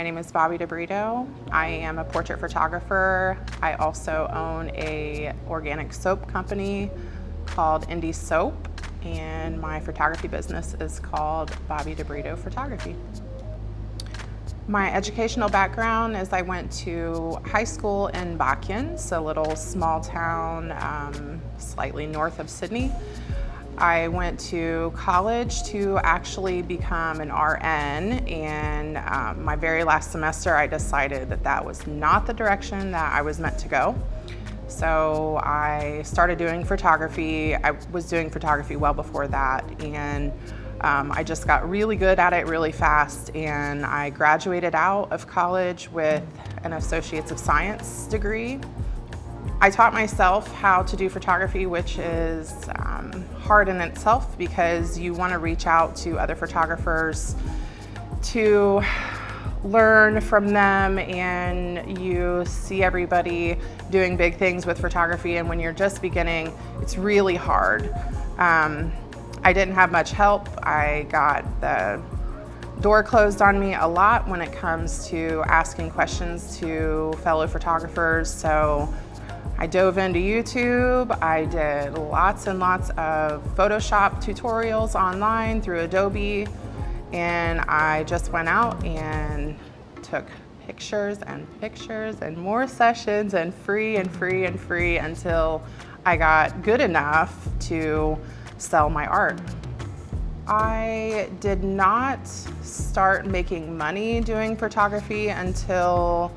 name is Bobbie DeBrito. I am a portrait photographer. I also own a organic soap company called Indie Soap, and my photography business is called Bobbie DeBrito Photography. My educational background is I went to high school in Bacchans, a little small town slightly north of Sydney. I went to college to actually become an RN, and my very last semester I decided that that was not the direction that I was meant to go. So I started doing photography. I was doing photography well before that, and I just got really good at it really fast, and I graduated out of college with an Associates of Science degree. I taught myself how to do photography, which is hard in itself because you want to reach out to other photographers to learn from them, and you see everybody doing big things with photography, and when you're just beginning, it's really hard. I didn't have much help. I got the door closed on me a lot when it comes to asking questions to fellow photographers, so I dove into YouTube. I did lots and lots of Photoshop tutorials online through Adobe, and I just went out and took pictures and pictures and more sessions and free until I got good enough to sell my art. I did not start making money doing photography until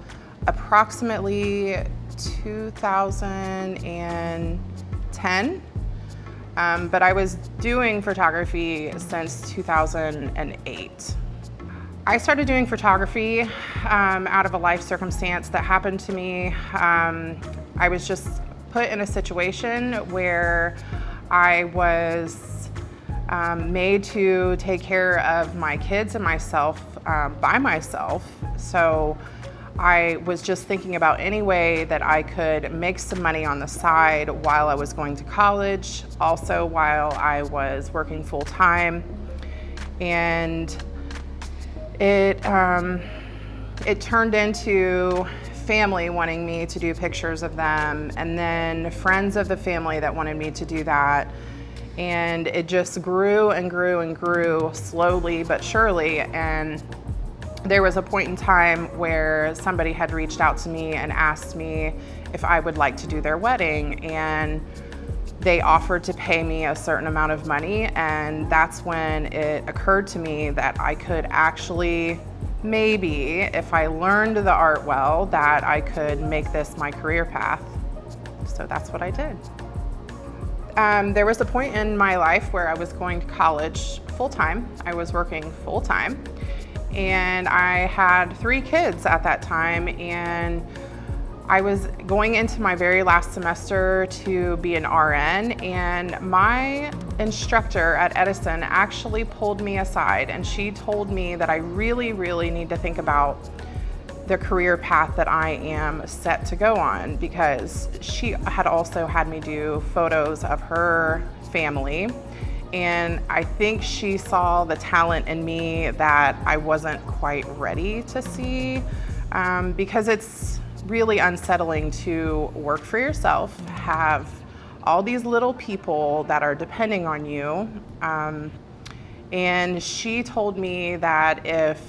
approximately 2010, but I was doing photography since 2008. I started doing photography out of a life circumstance that happened to me. I was just put in a situation where I was made to take care of my kids and myself by myself. So I was just thinking about any way that I could make some money on the side while I was going to college, also while I was working full time. And it turned into family wanting me to do pictures of them, and then friends of the family that wanted me to do that. And it just grew and grew and grew slowly but surely. And there was a point in time where somebody had reached out to me and asked me if I would like to do their wedding, and they offered to pay me a certain amount of money, and that's when it occurred to me that I could actually, maybe, if I learned the art well, that I could make this my career path. So that's what I did. There was a point in my life where I was going to college full-time. I was working full-time, and I had 3 kids at that time, and I was going into my very last semester to be an RN, and my instructor at Edison actually pulled me aside, and she told me that I really need to think about the career path that I am set to go on, because she had also had me do photos of her family. And I think she saw the talent in me that I wasn't quite ready to see, because it's really unsettling to work for yourself, have all these little people that are depending on you. And she told me that if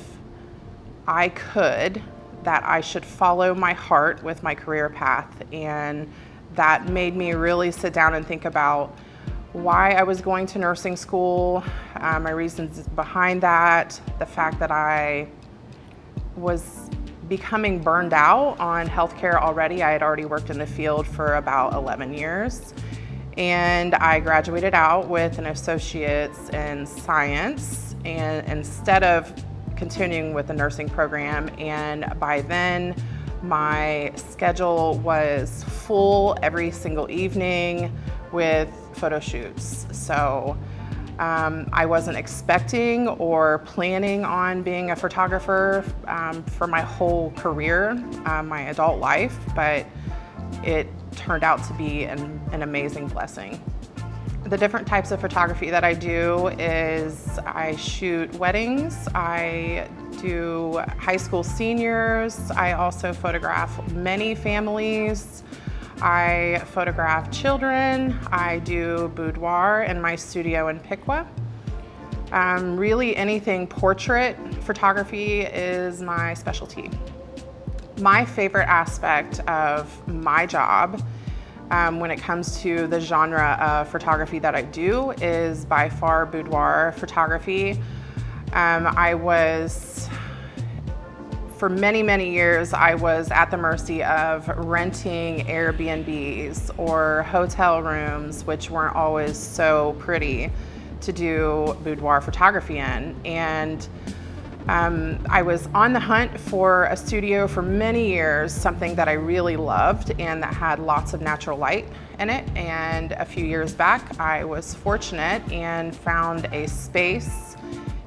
I could, that I should follow my heart with my career path. And that made me really sit down and think about why I was going to nursing school, my reasons behind that, the fact that I was becoming burned out on healthcare already. I had already worked in the field for about 11 years, and I graduated out with an associate's in science, and instead of continuing with the nursing program, and by then my schedule was full every single evening with photo shoots. So I wasn't expecting or planning on being a photographer for my whole career, my adult life, but it turned out to be an amazing blessing. The different types of photography that I do is I shoot weddings, I do high school seniors, I also photograph many families, I photograph children, I do boudoir in my studio in Piqua. Really anything portrait photography is my specialty. My favorite aspect of my job when it comes to the genre of photography that I do is by far boudoir photography. For many, many years, I was at the mercy of renting Airbnbs or hotel rooms, which weren't always so pretty to do boudoir photography in. And I was on the hunt for a studio for many years, something that I really loved and that had lots of natural light in it. And a few years back, I was fortunate and found a space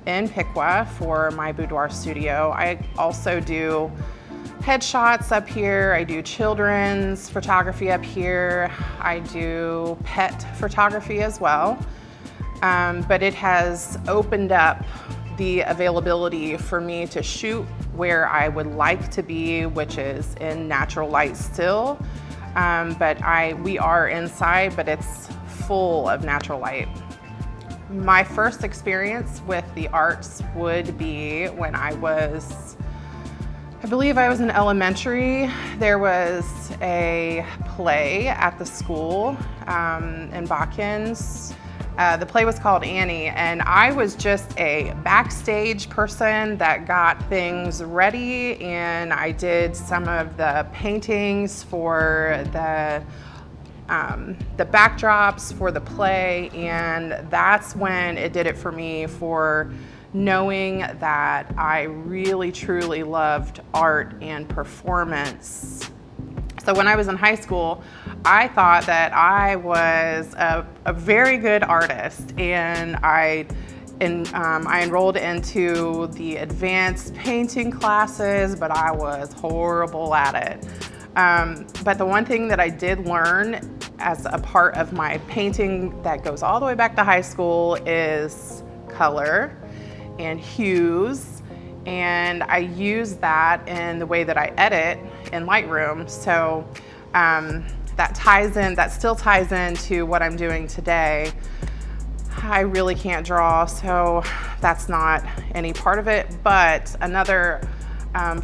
in Piqua for my boudoir studio. I also do headshots up here. I do children's photography up here. I do pet photography as well. But it has opened up the availability for me to shoot where I would like to be, which is in natural light still. But we are inside, but it's full of natural light. My first experience with the arts would be when I believe I was in elementary. There was a play at the school in Botkins. The play was called Annie, and I was just a backstage person that got things ready, and I did some of the paintings for the backdrops for the play, and that's when it did it for me for knowing that I really truly loved art and performance. So when I was in high school, I thought that I was a very good artist, and I enrolled into the advanced painting classes, but I was horrible at it. But the one thing that I did learn as a part of my painting that goes all the way back to high school is color and hues, and I use that in the way that I edit in Lightroom. So that still ties into what I'm doing today. I really can't draw, so that's not any part of it, but another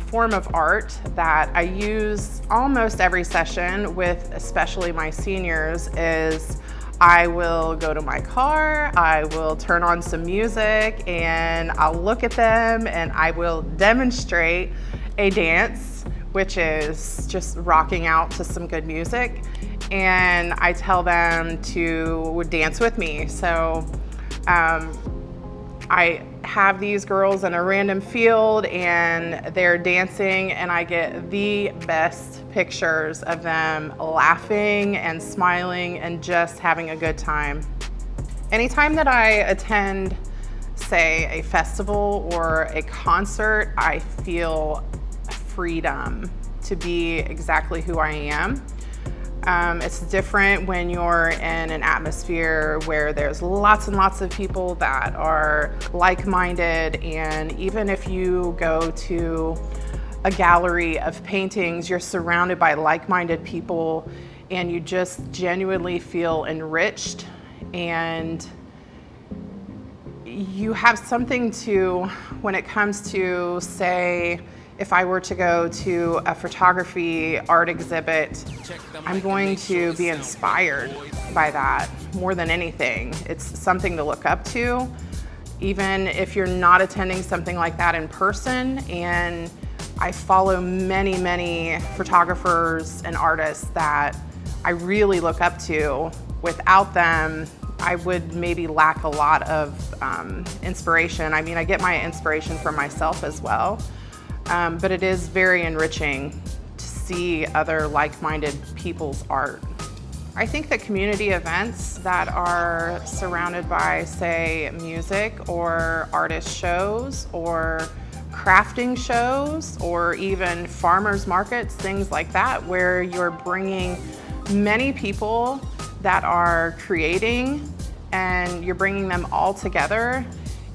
form of art that I use almost every session with especially my seniors is I will go to my car, I will turn on some music, and I'll look at them and I will demonstrate a dance, which is just rocking out to some good music, and I tell them to dance with me. So I have these girls in a random field and they're dancing, and I get the best pictures of them laughing and smiling and just having a good time. Anytime that I attend, say, a festival or a concert, I feel freedom to be exactly who I am. It's different when you're in an atmosphere where there's lots and lots of people that are like-minded, and even if you go to a gallery of paintings, you're surrounded by like-minded people and you just genuinely feel enriched, and you have something to, when it comes to, say, if I were to go to a photography art exhibit, I'm going to be inspired by that more than anything. It's something to look up to, even if you're not attending something like that in person. And I follow many, many photographers and artists that I really look up to. Without them, I would maybe lack a lot of inspiration. I mean, I get my inspiration from myself as well. But it is very enriching to see other like-minded people's art. I think that community events that are surrounded by, say, music or artist shows or crafting shows or even farmers markets, things like that, where you're bringing many people that are creating and you're bringing them all together,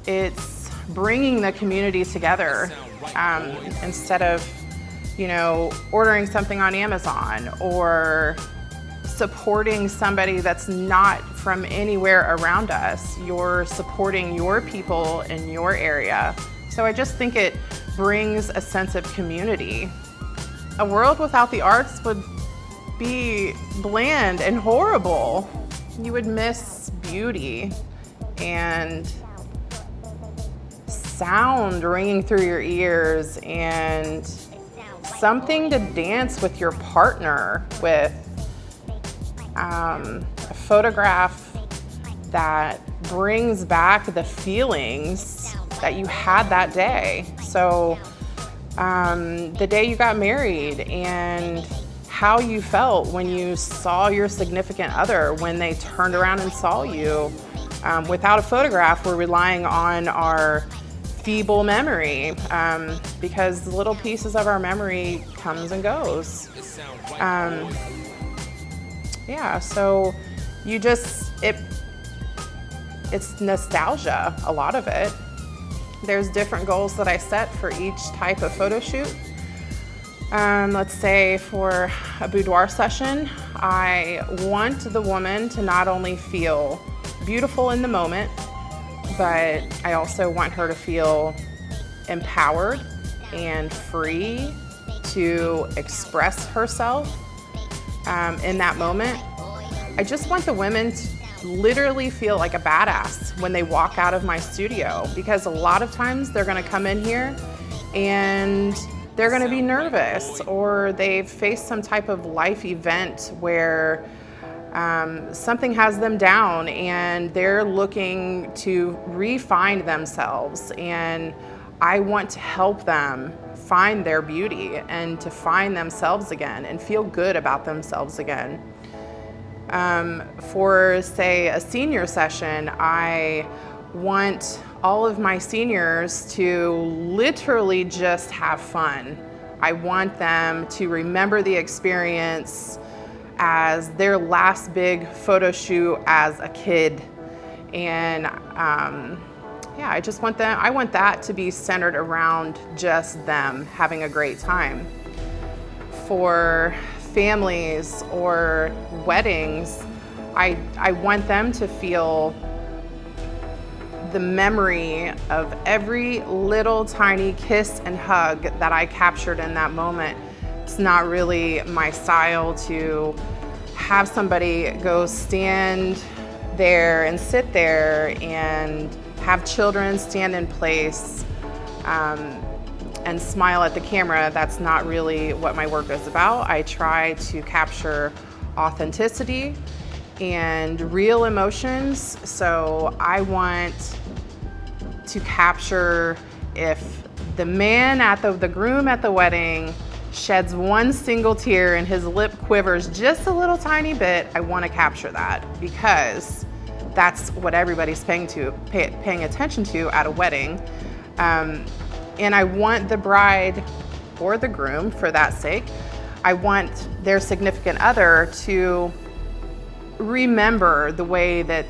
it's bringing the community together instead of, you know, ordering something on Amazon or supporting somebody that's not from anywhere around us. You're supporting your people in your area. So I just think it brings a sense of community. A world without the arts would be bland and horrible. You would miss beauty and sound ringing through your ears and something to dance with your partner with. A photograph that brings back the feelings that you had that day. So the day you got married and how you felt when you saw your significant other, when they turned around and saw you. Without a photograph, we're relying on our feeble memory because little pieces of our memory comes and goes. Yeah, so you just, it's nostalgia, a lot of it. There's different goals that I set for each type of photo shoot. Let's say for a boudoir session, I want the woman to not only feel beautiful in the moment, but I also want her to feel empowered and free to express herself in that moment. I just want the women to literally feel like a badass when they walk out of my studio, because a lot of times they're gonna come in here and they're gonna be nervous, or they've faced some type of life event where something has them down and they're looking to re-find themselves, and I want to help them find their beauty and to find themselves again and feel good about themselves again. For, say, a senior session, I want all of my seniors to literally just have fun. I want them to remember the experience as their last big photo shoot as a kid. And yeah, I want that to be centered around just them having a great time. For families or weddings, I want them to feel the memory of every little tiny kiss and hug that I captured in that moment. It's not really my style to have somebody go stand there and sit there and have children stand in place and smile at the camera. That's not really what my work is about. I try to capture authenticity and real emotions. So I want to capture if the man the groom at the wedding sheds one single tear and his lip quivers just a little tiny bit, I want to capture that, because that's what everybody's paying attention to at a wedding. And I want the bride or the groom, for that sake, I want their significant other to remember the way that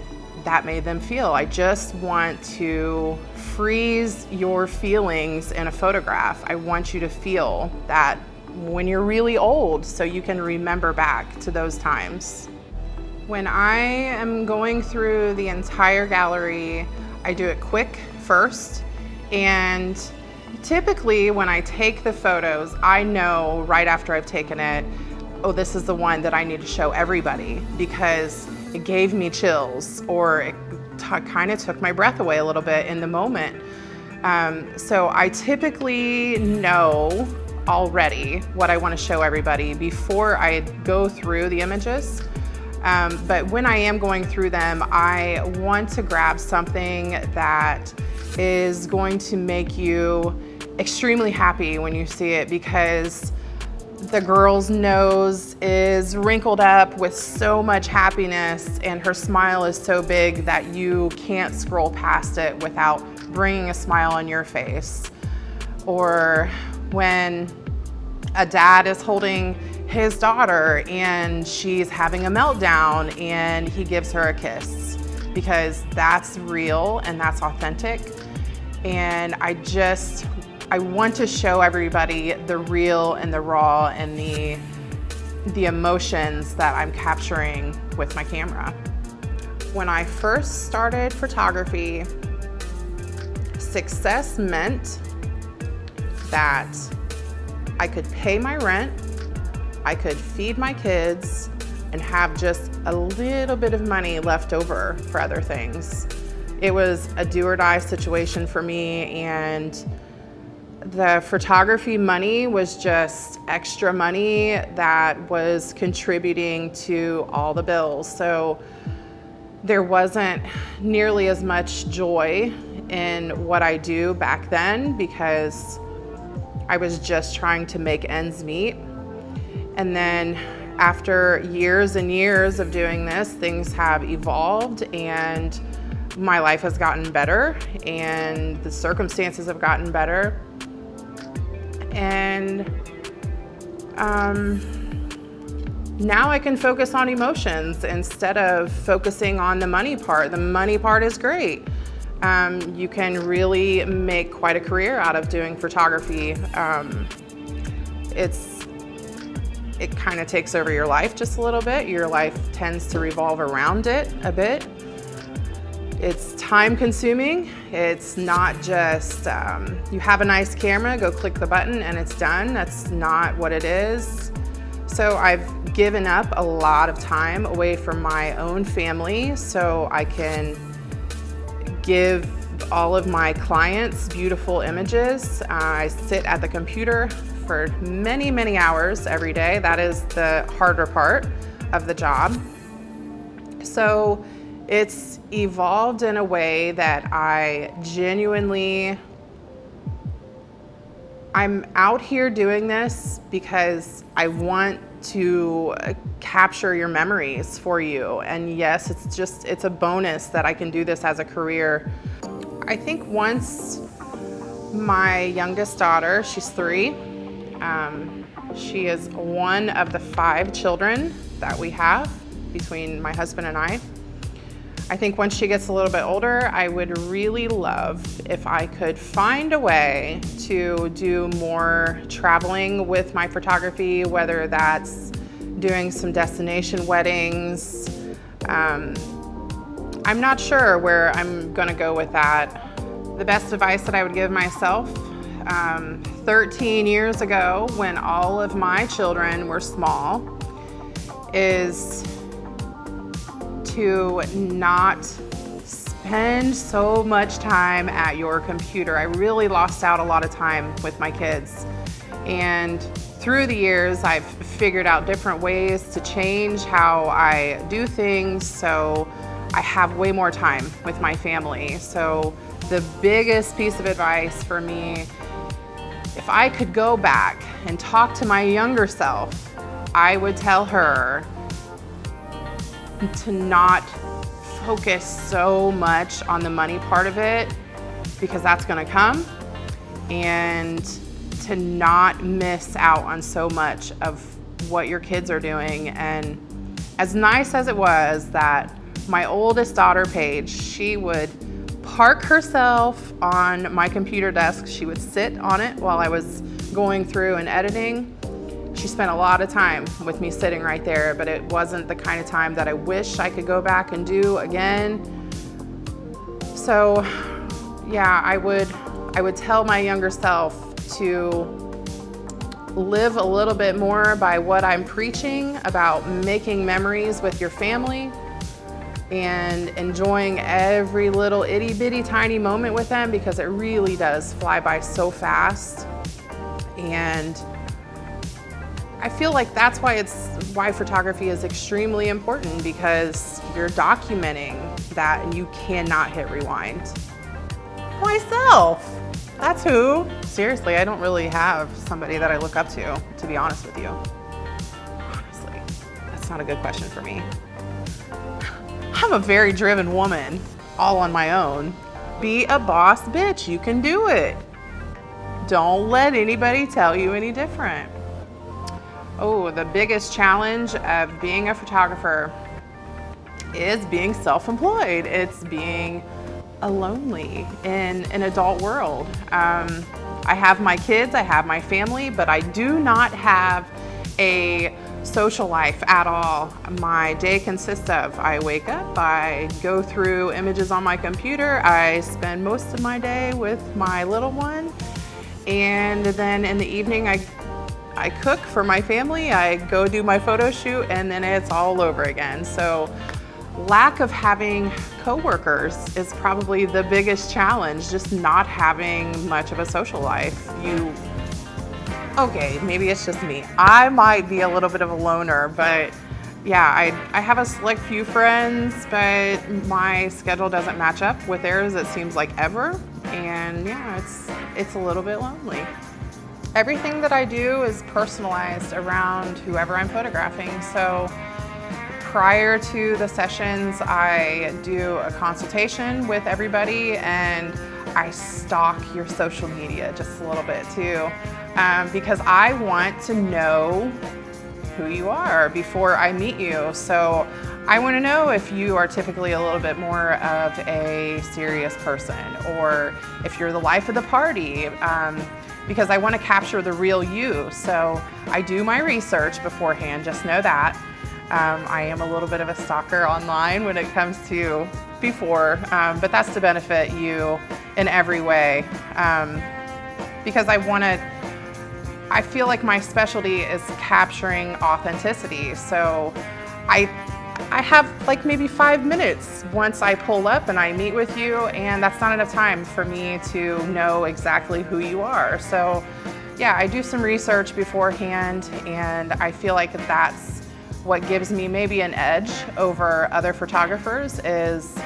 made them feel. I just want to freeze your feelings in a photograph. I want you to feel that when you're really old, so you can remember back to those times. When I am going through the entire gallery, I do it quick first, and typically when I take the photos, I know right after I've taken it, oh, this is the one that I need to show everybody because it gave me chills, or it kind of took my breath away a little bit in the moment. So I typically know already what I want to show everybody before I go through the images. But when I am going through them, I want to grab something that is going to make you extremely happy when you see it, because the girl's nose is wrinkled up with so much happiness and her smile is so big that you can't scroll past it without bringing a smile on your face. Or when a dad is holding his daughter and she's having a meltdown and he gives her a kiss. because that's real and that's authentic. And I want to show everybody the real and the raw and the emotions that I'm capturing with my camera. When I first started photography, success meant that I could pay my rent, I could feed my kids, and have just a little bit of money left over for other things. It was a do or die situation for me, and the photography money was just extra money that was contributing to all the bills. So there wasn't nearly as much joy in what I do back then because I was just trying to make ends meet. And then after years and years of doing this, things have evolved and my life has gotten better and the circumstances have gotten better. And now I can focus on emotions instead of focusing on the money part. The money part is great. You can really make quite a career out of doing photography. It kind of takes over your life just a little bit. Your life tends to revolve around it a bit. It's time consuming. It's not just, you have a nice camera, go click the button and it's done. That's not what it is. So I've given up a lot of time away from my own family so I can give all of my clients beautiful images. I sit at the computer for many, many hours every day. That is the harder part of the job. So it's evolved in a way that I'm out here doing this because I want to capture your memories for you. And yes, it's a bonus that I can do this as a career. I think once my youngest daughter, she's 3, she is one of the 5 children that we have between my husband and I. I think once she gets a little bit older, I would really love if I could find a way to do more traveling with my photography, whether that's doing some destination weddings. I'm not sure where I'm gonna go with that. The best advice that I would give myself 13 years ago when all of my children were small is to not spend so much time at your computer. I really lost out a lot of time with my kids. And through the years, I've figured out different ways to change how I do things so I have way more time with my family. So the biggest piece of advice for me, if I could go back and talk to my younger self, I would tell her to not focus so much on the money part of it because that's gonna come, and to not miss out on so much of what your kids are doing. And as nice as it was that my oldest daughter, Paige, she would park herself on my computer desk. She would sit on it while I was going through and editing. She spent a lot of time with me sitting right there, but it wasn't the kind of time that I wish I could go back and do again. So yeah, I would tell my younger self to live a little bit more by what I'm preaching about making memories with your family and enjoying every little itty bitty tiny moment with them, because it really does fly by so fast. And I feel like that's why photography is extremely important, because you're documenting that and you cannot hit rewind. Myself, that's who. Seriously, I don't really have somebody that I look up to be honest with you. Honestly, that's not a good question for me. I'm a very driven woman, all on my own. Be a boss bitch, you can do it. Don't let anybody tell you any different. Oh, the biggest challenge of being a photographer is being self-employed. It's being lonely in an adult world. I have my kids, I have my family, but I do not have a social life at all. My day consists of, I wake up, I go through images on my computer, I spend most of my day with my little one, and then in the evening I cook for my family, I go do my photo shoot, and then it's all over again. So lack of having coworkers is probably the biggest challenge, just not having much of a social life. Okay, maybe it's just me. I might be a little bit of a loner, but yeah, I have a select few friends, but my schedule doesn't match up with theirs, it seems like ever. And yeah, it's a little bit lonely. Everything that I do is personalized around whoever I'm photographing. So prior to the sessions, I do a consultation with everybody and I stalk your social media just a little bit too, because I want to know who you are before I meet you. So I want to know if you are typically a little bit more of a serious person or if you're the life of the party, because I want to capture the real you. So I do my research beforehand, just know that. I am a little bit of a stalker online when it comes to before, but that's to benefit you in every way, because I feel like my specialty is capturing authenticity. So I have like maybe 5 minutes once I pull up and I meet with you, and that's not enough time for me to know exactly who you are. So yeah, I do some research beforehand, and I feel like that's what gives me maybe an edge over other photographers is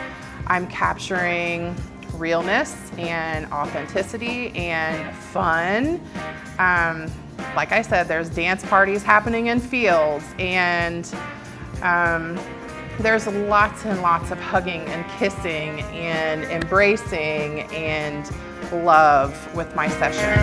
I'm capturing realness and authenticity and fun. Like I said, there's dance parties happening in fields, and there's lots and lots of hugging and kissing and embracing and love with my session.